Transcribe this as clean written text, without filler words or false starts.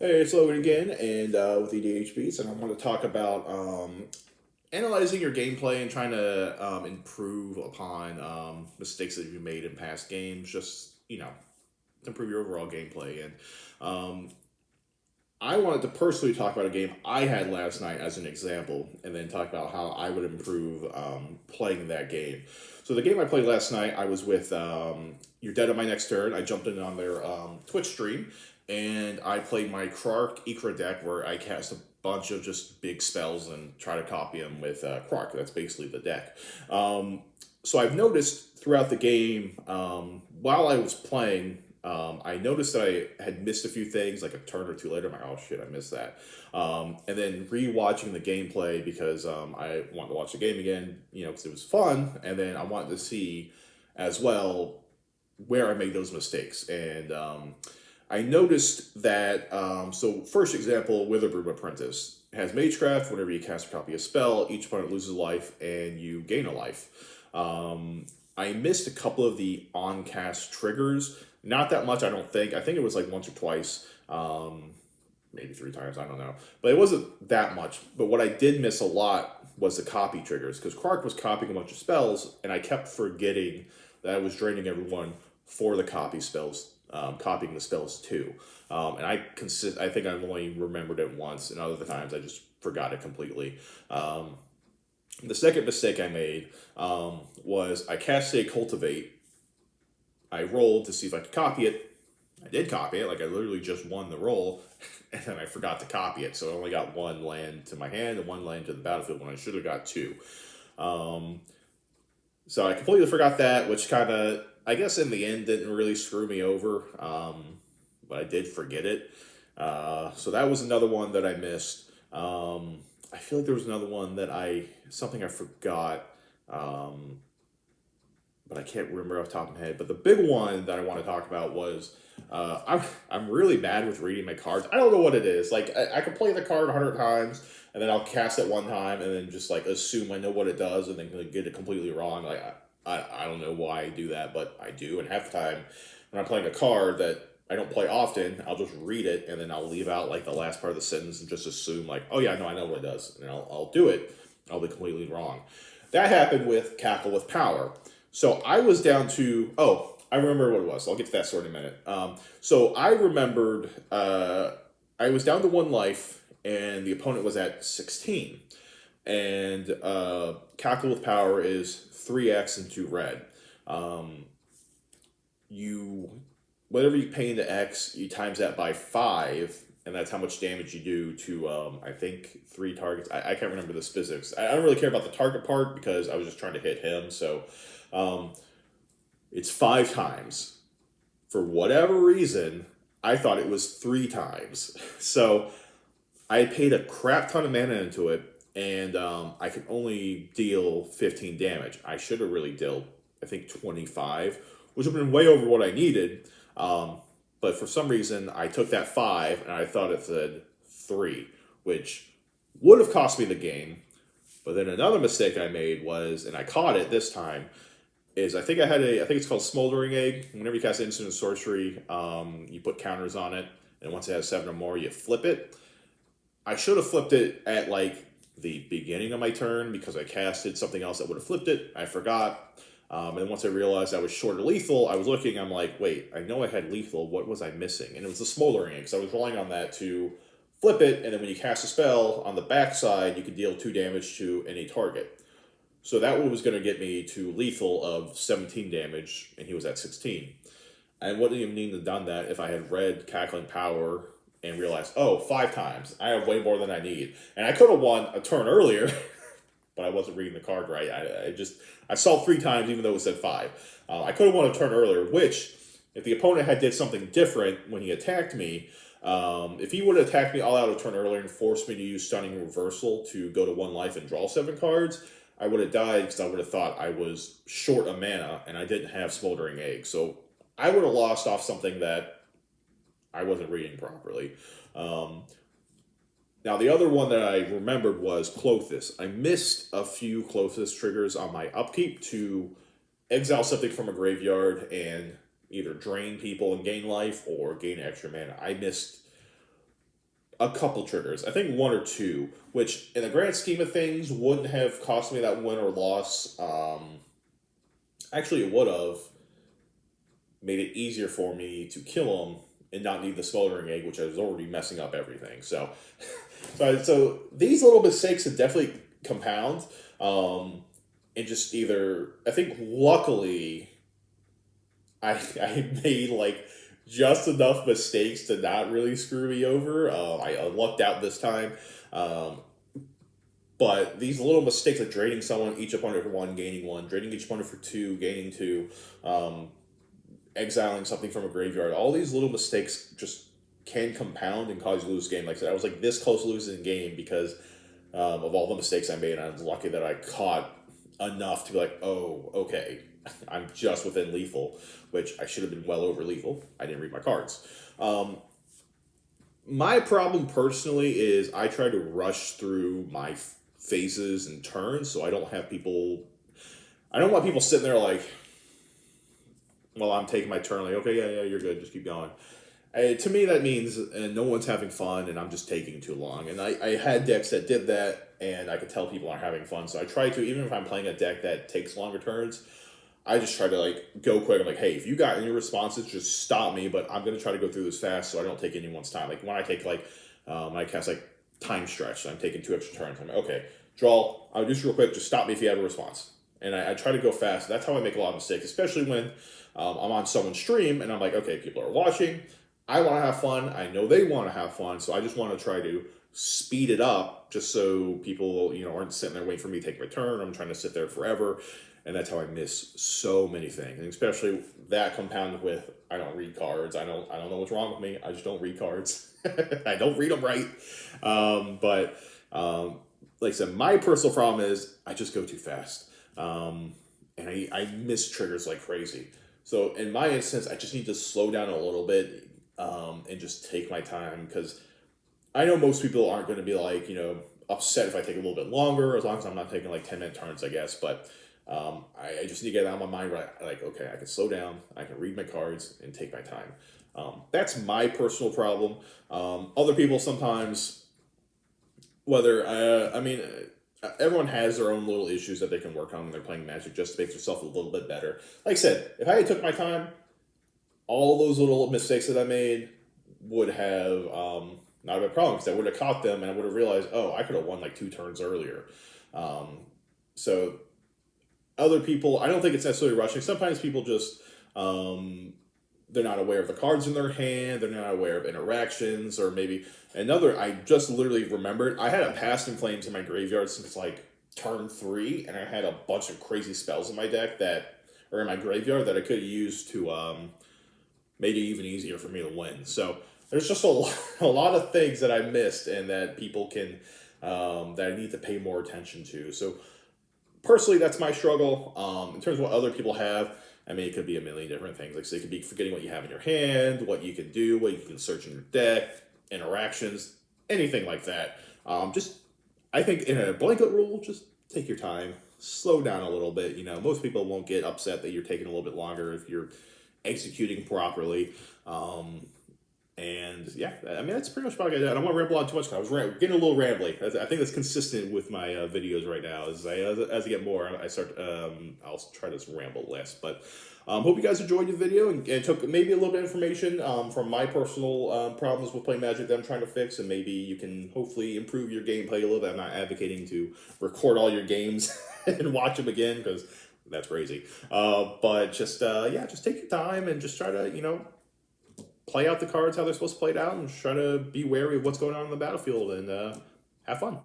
Hey, it's Logan again, and with EDH Beats, and I want to talk about analyzing your gameplay and trying to improve upon mistakes that you've made in past games. Just to improve your overall gameplay. And um, I wanted to personally talk about a game I had last night as an example, and then talk about how I would improve playing that game. So the game I played last night, I was with You're Dead on My Next Turn. I jumped in on their Twitch stream, and I played my Krark Ikra deck where I cast a bunch of just big spells and try to copy them with Krark. That's basically the deck. So I've noticed throughout the game, while I was playing, I noticed that I had missed a few things, like a turn or two later. I'm like, oh shit, I missed that. And then rewatching the gameplay because I wanted to watch the game again, because it was fun. And then I wanted to see as well where I made those mistakes. And I noticed that, so first example, Witherbloom Apprentice has Magecraft. Whenever you cast a copy of a spell, each opponent loses a life and you gain a life. I missed a couple of the on-cast triggers. Not that much, I don't think. I think it was like once or twice, maybe three times, I don't know. But it wasn't that much. But what I did miss a lot was the copy triggers, because Krark was copying a bunch of spells, and I kept forgetting that I was draining everyone for the copy spells, copying the spells too. And I think I've only remembered it once, and other times I just forgot it completely. The second mistake I made was I cast a Cultivate. I rolled to see if I could copy it. I did copy it, like I literally just won the roll, and then I forgot to copy it. So I only got one land to my hand and one land to the battlefield when I should have got two. So I completely forgot that, which kind of, I guess in the end, didn't really screw me over, but I did forget it. So that was another one that I missed. I feel like there was another one that something I forgot, but I can't remember off the top of my head. But the big one that I want to talk about was I'm really bad with reading my cards. I don't know what it is. Like I can play the card 100 times, and then I'll cast it one time, and then just like assume I know what it does, and then get it completely wrong. Like I don't know why I do that, but I do. And half the time when I'm playing a card that I don't play often, I'll just read it, and then I'll leave out like the last part of the sentence and just assume like, oh yeah, no, I know what it does, and I'll do it. I'll be completely wrong. That happened with Cackle with Power. So I was down to, I remember what it was. I'll get to that story in a minute. So I remembered I was down to one life, and the opponent was at 16. And Cackle with Power is 3x and 2 red. Whatever you pay into X, you times that by 5, and that's how much damage you do to, I think, 3 targets. I can't remember the specifics. I don't really care about the target part because I was just trying to hit him. So it's 5 times. For whatever reason, I thought it was 3 times. So I paid a crap ton of mana into it, and I could only deal 15 damage. I should have really dealt, I think, 25, which would have been way over what I needed. But for some reason, I took that 5, and I thought it said 3, which would have cost me the game. But then another mistake I made was, and I caught it this time, is I think it's called Smoldering Egg. Whenever you cast instant sorcery, you put counters on it, and once it has 7 or more, you flip it. I should have flipped it at like the beginning of my turn because I casted something else that would have flipped it. I forgot. And once I realized I was short of lethal, I was looking, I'm like, wait, I know I had lethal, what was I missing? And it was the Smoldering Egg, so I was relying on that to flip it, and then when you cast a spell, on the backside, you could deal 2 damage to any target. So that one was going to get me to lethal of 17 damage, and he was at 16. I wouldn't even need to have done that if I had read Cackling Power and realized, 5 times. I have way more than I need. And I could have won a turn earlier, but I wasn't reading the card right. I saw 3 times even though it said 5. I could have won a turn earlier, which, if the opponent had did something different when he attacked me, if he would have attacked me all out a turn earlier and forced me to use Stunning Reversal to go to 1 life and draw 7 cards, I would have died because I would have thought I was short of mana and I didn't have Smoldering Egg. So I would have lost off something that I wasn't reading properly. Now, the other one that I remembered was Clothis. I missed a few Clothis triggers on my upkeep to exile something from a graveyard and either drain people and gain life or gain extra mana. I missed a couple triggers. I think one or two, which in the grand scheme of things wouldn't have cost me that win or loss. Actually, it would have made it easier for me to kill him and not need the smoldering egg, which I was already messing up everything. So, so these little mistakes would definitely compound. And just either, I think luckily I made like just enough mistakes to not really screw me over. I lucked out this time. Um, but these little mistakes, like draining someone, each opponent for one, gaining one, draining each opponent for two, gaining two, um, exiling something from a graveyard, all these little mistakes just can compound and cause you to lose game. Like I said, I was like this close to losing the game because of all the mistakes I made. And I was lucky that I caught enough to be like, oh, okay, I'm just within lethal, which I should have been well over lethal. I didn't read my cards. My problem personally is I try to rush through my phases and turns, so I don't have people. I don't want people sitting there like, while I'm taking my turn, like, okay, yeah, you're good, just keep going. To me, that means no one's having fun, and I'm just taking too long. And I had decks that did that, and I could tell people aren't having fun. So I try to, even if I'm playing a deck that takes longer turns, I just try to like go quick. I'm like, hey, if you got any responses, just stop me. But I'm gonna try to go through this fast, so I don't take anyone's time. Like when I take like, when I cast like time stretch, so I'm taking 2 extra turns. I'm like, okay, draw. I'll do this real quick. Just stop me if you have a response. And I try to go fast. That's how I make a lot of mistakes, especially when I'm on someone's stream and I'm like, okay, people are watching. I want to have fun. I know they want to have fun. So I just want to try to speed it up just so people, aren't sitting there waiting for me to take my turn. I'm trying to sit there forever. And that's how I miss so many things. And especially that compounded with I don't read cards. I don't know what's wrong with me. I just don't read cards. I don't read them right. But like I said, my personal problem is I just go too fast. And I miss triggers like crazy. So in my instance, I just need to slow down a little bit and just take my time because I know most people aren't going to be like, upset if I take a little bit longer, as long as I'm not taking like 10-minute turns, I guess. But I just need to get it out of my mind, right? Like, okay, I can slow down, I can read my cards and take my time. That's my personal problem. Other people sometimes, whether, everyone has their own little issues that they can work on when they're playing Magic just to make themselves a little bit better. Like I said, if I had took my time, all those little mistakes that I made would have not been a problem because I would have caught them and I would have realized, oh, I could have won like 2 turns earlier. So other people, I don't think it's necessarily rushing. Sometimes people just, they're not aware of the cards in their hand. They're not aware of interactions or maybe I just literally remembered, I had a Past in Flames in my graveyard since like turn 3 and I had a bunch of crazy spells in my deck or in my graveyard that I could have used to make it even easier for me to win. So there's just a lot of things that I missed and that people can, that I need to pay more attention to. So personally, that's my struggle. In terms of what other people have, it could be a million different things. Like, so it could be forgetting what you have in your hand, what you can do, what you can search in your deck, interactions, anything like that. I think in a blanket rule, just take your time, slow down a little bit. Most people won't get upset that you're taking a little bit longer if you're executing properly. And yeah, that's pretty much about it. I don't want to ramble on too much. I was getting a little rambly. I think that's consistent with my videos right now. As I get more, I'll try to ramble less. But hope you guys enjoyed the video and took maybe a little bit of information from my personal problems with playing Magic that I'm trying to fix, and maybe you can hopefully improve your gameplay a little bit. I'm not advocating to record all your games and watch them again because that's crazy. But just take your time and just try to play out the cards how they're supposed to play it out and try to be wary of what's going on in the battlefield and have fun.